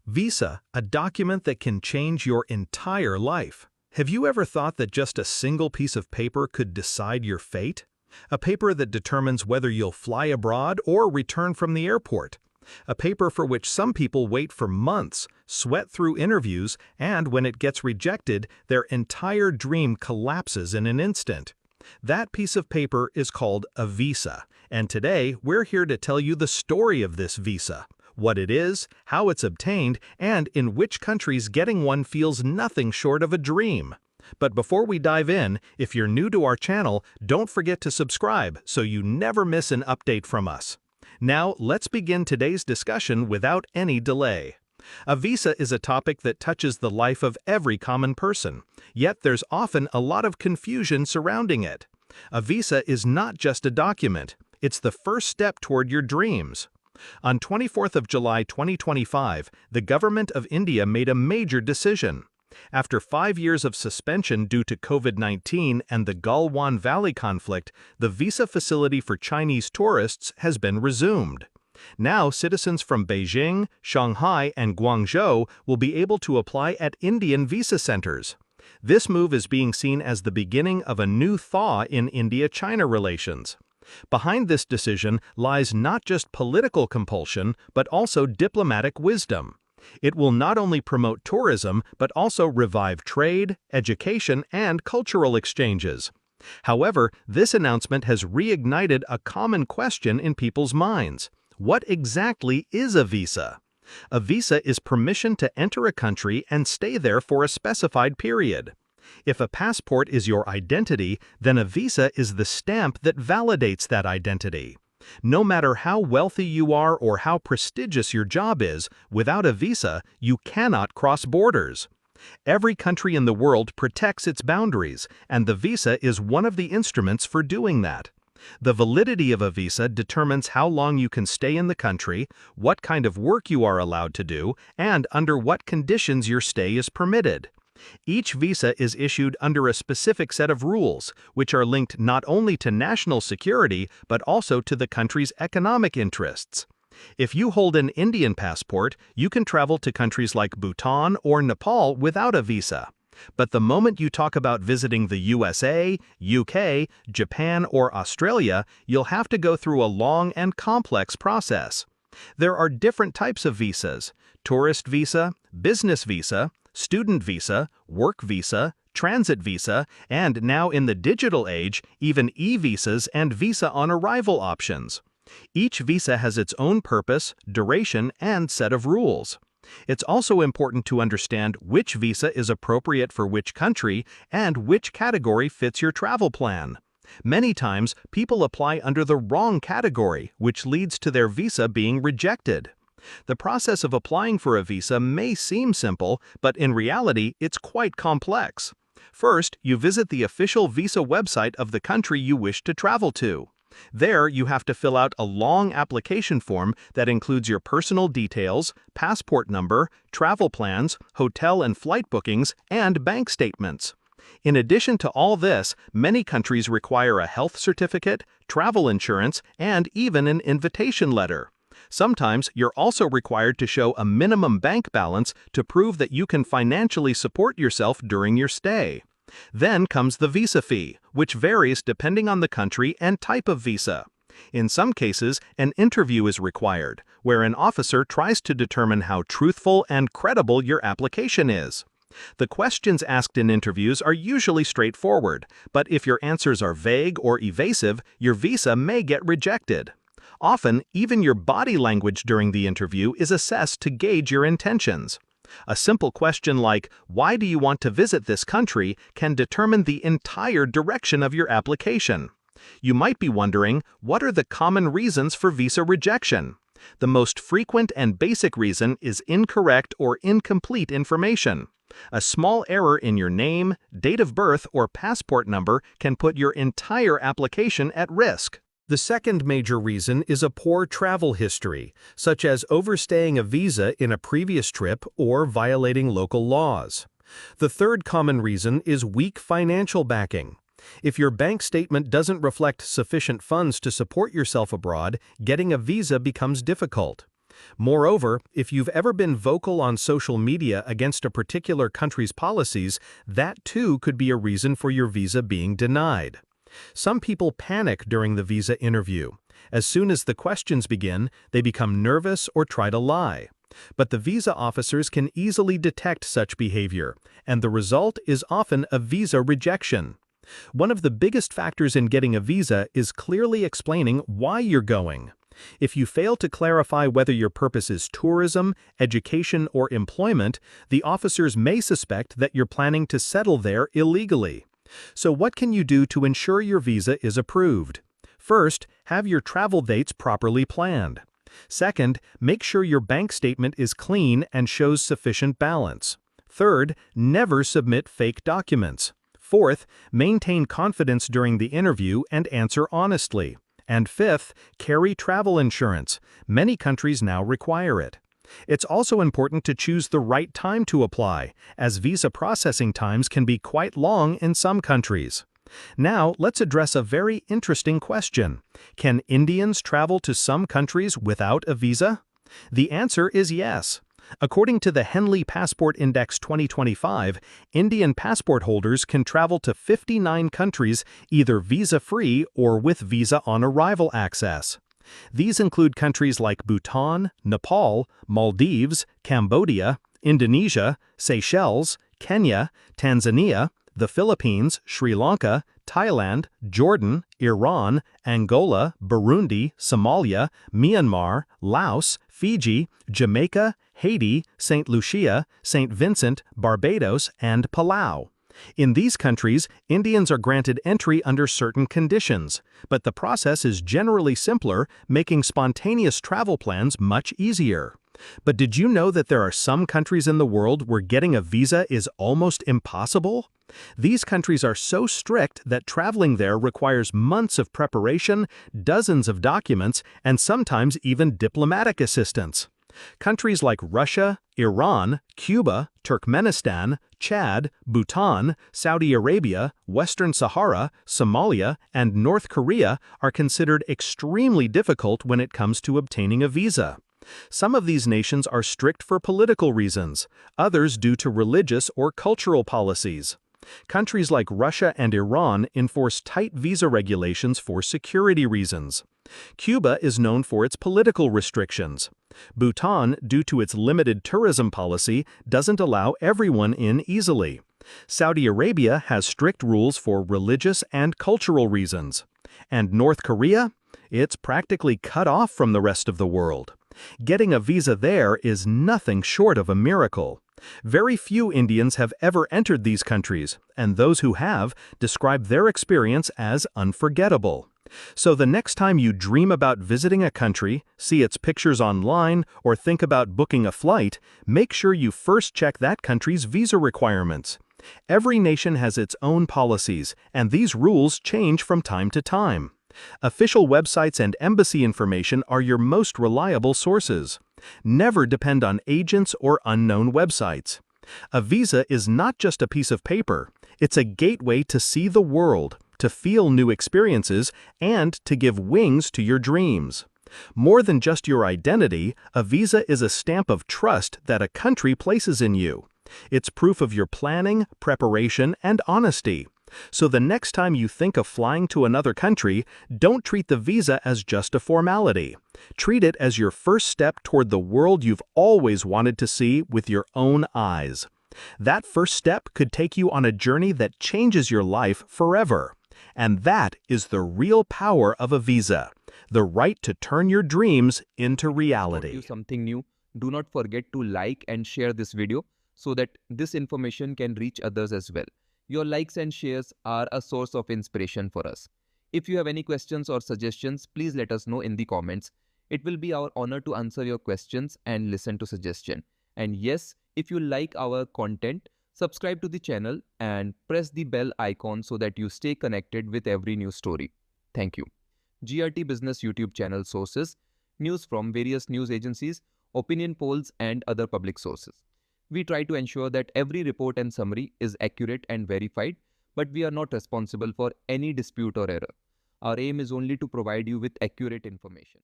Visa, a document that can change your entire life. Have you ever thought that just a single piece of paper could decide your fate? A paper that determines whether you'll fly abroad or return from the airport. A paper for which some people wait for months, sweat through interviews, and when it gets rejected, their entire dream collapses in an instant. That piece of paper is called a visa, and today we're here to tell you the story of this visa. What it is, how it's obtained, and in which countries getting one feels nothing short of a dream. But before we dive in, if you're new to our channel, don't forget to subscribe so you never miss an update from us. Now, let's begin today's discussion without any delay. A visa is a topic that touches the life of every common person, yet there's often a lot of confusion surrounding it. A visa is not just a document, it's the first step toward your dreams. On 24th of July 2025, the government of India made a major decision. After 5 years of suspension due to COVID-19 and the Galwan Valley conflict, the visa facility for Chinese tourists has been resumed. Now, citizens from Beijing, Shanghai, and Guangzhou will be able to apply at Indian visa centers. This move is being seen as the beginning of a new thaw in India-China relations. Behind this decision lies not just political compulsion, but also diplomatic wisdom. It will not only promote tourism, but also revive trade, education, and cultural exchanges. However, this announcement has reignited a common question in people's minds. What exactly is a visa? A visa is permission to enter a country and stay there for a specified period. If a passport is your identity, then a visa is the stamp that validates that identity. No matter how wealthy you are or how prestigious your job is, without a visa, you cannot cross borders. Every country in the world protects its boundaries, and the visa is one of the instruments for doing that. The validity of a visa determines how long you can stay in the country, what kind of work you are allowed to do, and under what conditions your stay is permitted. Each visa is issued under a specific set of rules, which are linked not only to national security but also to the country's economic interests. If you hold an Indian passport, you can travel to countries like Bhutan or Nepal without a visa. But the moment you talk about visiting the USA, UK, Japan, or Australia, you'll have to go through a long and complex process. There are different types of visas: tourist visa, business visa, student visa, work visa, transit visa, and now in the digital age, even e-visas and visa on arrival options. Each visa has its own purpose, duration, and set of rules. It's also important to understand which visa is appropriate for which country and which category fits your travel plan. Many times, people apply under the wrong category, which leads to their visa being rejected. The process of applying for a visa may seem simple, but in reality, it's quite complex. First, you visit the official visa website of the country you wish to travel to. There, you have to fill out a long application form that includes your personal details, passport number, travel plans, hotel and flight bookings, and bank statements. In addition to all this, many countries require a health certificate, travel insurance, and even an invitation letter. Sometimes, you're also required to show a minimum bank balance to prove that you can financially support yourself during your stay. Then comes the visa fee, which varies depending on the country and type of visa. In some cases, an interview is required, where an officer tries to determine how truthful and credible your application is. The questions asked in interviews are usually straightforward, but if your answers are vague or evasive, your visa may get rejected. Often, even your body language during the interview is assessed to gauge your intentions. A simple question like, "Why do you want to visit this country?" can determine the entire direction of your application. You might be wondering, what are the common reasons for visa rejection? The most frequent and basic reason is incorrect or incomplete information. A small error in your name, date of birth, or passport number can put your entire application at risk. The second major reason is a poor travel history, such as overstaying a visa in a previous trip or violating local laws. The third common reason is weak financial backing. If your bank statement doesn't reflect sufficient funds to support yourself abroad, getting a visa becomes difficult. Moreover, if you've ever been vocal on social media against a particular country's policies, that too could be a reason for your visa being denied. Some people panic during the visa interview. As soon as the questions begin, they become nervous or try to lie. But the visa officers can easily detect such behavior, and the result is often a visa rejection. One of the biggest factors in getting a visa is clearly explaining why you're going. If you fail to clarify whether your purpose is tourism, education, or employment, the officers may suspect that you're planning to settle there illegally. So what can you do to ensure your visa is approved? First, have your travel dates properly planned. Second, make sure your bank statement is clean and shows sufficient balance. Third, never submit fake documents. Fourth, maintain confidence during the interview and answer honestly. And fifth, carry travel insurance. Many countries now require it. It's also important to choose the right time to apply, as visa processing times can be quite long in some countries. Now, let's address a very interesting question. Can Indians travel to some countries without a visa? The answer is yes. According to the Henley Passport Index 2025, Indian passport holders can travel to 59 countries either visa-free or with visa-on-arrival access. These include countries like Bhutan, Nepal, Maldives, Cambodia, Indonesia, Seychelles, Kenya, Tanzania, the Philippines, Sri Lanka, Thailand, Jordan, Iran, Angola, Burundi, Somalia, Myanmar, Laos, Fiji, Jamaica, Haiti, St. Lucia, St. Vincent, Barbados, and Palau. In these countries, Indians are granted entry under certain conditions, but the process is generally simpler, making spontaneous travel plans much easier. But did you know that there are some countries in the world where getting a visa is almost impossible? These countries are so strict that traveling there requires months of preparation, dozens of documents, and sometimes even diplomatic assistance. Countries like Russia, Iran, Cuba, Turkmenistan, Chad, Bhutan, Saudi Arabia, Western Sahara, Somalia, and North Korea are considered extremely difficult when it comes to obtaining a visa. Some of these nations are strict for political reasons, others due to religious or cultural policies. Countries like Russia and Iran enforce tight visa regulations for security reasons. Cuba is known for its political restrictions. Bhutan, due to its limited tourism policy, doesn't allow everyone in easily. Saudi Arabia has strict rules for religious and cultural reasons. And North Korea? It's practically cut off from the rest of the world. Getting a visa there is nothing short of a miracle. Very few Indians have ever entered these countries, and those who have describe their experience as unforgettable. So the next time you dream about visiting a country, see its pictures online, or think about booking a flight, make sure you first check that country's visa requirements. Every nation has its own policies, and these rules change from time to time. Official websites and embassy information are your most reliable sources. Never depend on agents or unknown websites. A visa is not just a piece of paper. It's a gateway to see the world, to feel new experiences, and to give wings to your dreams. More than just your identity, a visa is a stamp of trust that a country places in you. It's proof of your planning, preparation, and honesty. So the next time you think of flying to another country, don't treat the visa as just a formality. Treat it as your first step toward the world you've always wanted to see with your own eyes. That first step could take you on a journey that changes your life forever. And that is the real power of a visa, the right to turn your dreams into reality. You something new, do not forget to like and share this video so that this information can reach others as well. Your likes and shares are a source of inspiration for us. If you have any questions or suggestions, please let us know in the comments. It will be our honor to answer your questions and listen to suggestions. And yes, if you like our content, subscribe to the channel and press the bell icon so that you stay connected with every new story. Thank you. GRT Business YouTube channel sources, news from various news agencies, opinion polls and other public sources. We try to ensure that every report and summary is accurate and verified, but we are not responsible for any dispute or error. Our aim is only to provide you with accurate information.